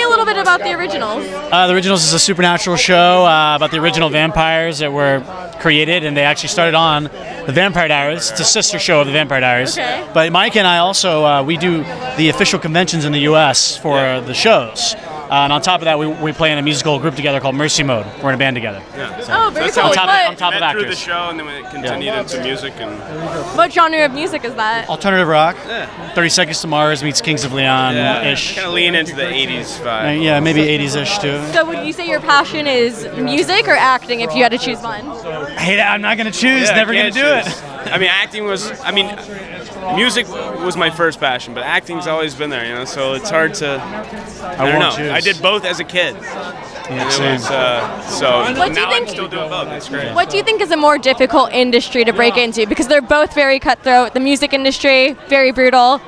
me a little bit about The Originals. The Originals is a supernatural show about the original vampires that were created, and they actually started on the Vampire Diaries. It's a sister show of the Vampire Diaries. Okay. But Mike and I also, we do the official conventions in the U.S. for the shows. And on top of that, we play in a musical group together called Mercy Mode. We're in a band together. Yeah. Oh, very cool. On top of Through the actors. show, and then we continued into music. And What genre of music is that? Alternative rock. Yeah. 30 Seconds to Mars meets Kings of Leon-ish. Kind of lean into the 80s vibe. Yeah, maybe 80s-ish too. So would you say your passion is music or acting if you had to choose one? Hey, I'm not going to choose. Yeah, Never going to do can't it. choose. I mean, acting was, music was my first passion, but acting's always been there, you know, so it's hard to, I don't know. choose. I did both as a kid. Yeah, And same. it was, so What do you now I'm think- still doing both. That's great. What do you think is a more difficult industry to break into? Because they're both very cutthroat. The music industry, very brutal.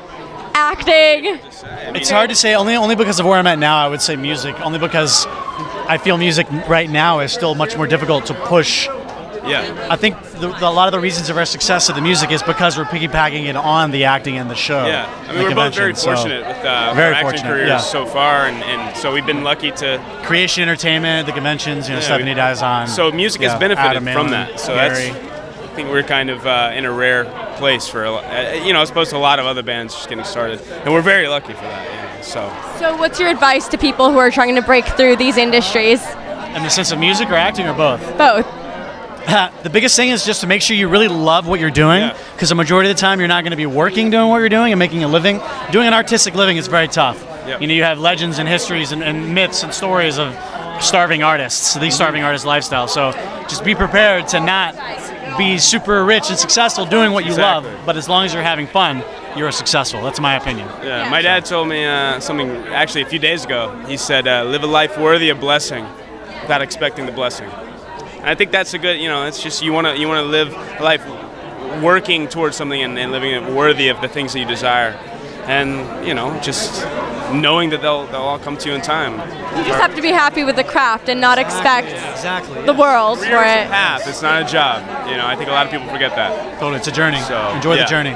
Acting. It's hard to say, only because of where I'm at now, I would say music. Only because I feel music right now is still much more difficult to push. Yeah. I think a lot of the reasons of our success of the music is because we're piggybacking it on the acting and the show. Yeah, I the mean, we're both very convention, so fortunate with our very acting fortunate, careers yeah. so far, and so we've been lucky to. Creation Entertainment, the conventions, Yeah, Stephanie Dies on. So music has yeah, benefited Adam from Malin, that. So Gary. I think we're kind of in a rare place for, as opposed to a lot of other bands just getting started, and we're very lucky for that. Yeah, So what's your advice to people who are trying to break through these industries? In the sense of music or acting or both? Both. The biggest thing is just to make sure you really love what you're doing, because the majority of the time you're not going to be working doing what you're doing and making a living. Doing an artistic living is very tough. Yep. You know, you have legends and histories and myths and stories of starving artists, these starving artist lifestyle. So just be prepared to not be super rich and successful doing what you Exactly. love, but as long as you're having fun, you're successful. That's my opinion. Yeah, my dad told me something actually a few days ago. He said, "Live a life worthy of blessing, without expecting the blessing." And I think that's a good, it's just you want to live a life working towards something and living it worthy of the things that you desire, and just knowing that they'll all come to you in time. You just have to be happy with the craft and not expect Exactly. the world for Career is a it. path. It's not a job. I think a lot of people forget that. Totally, it's a journey. So, Enjoy yeah. the journey.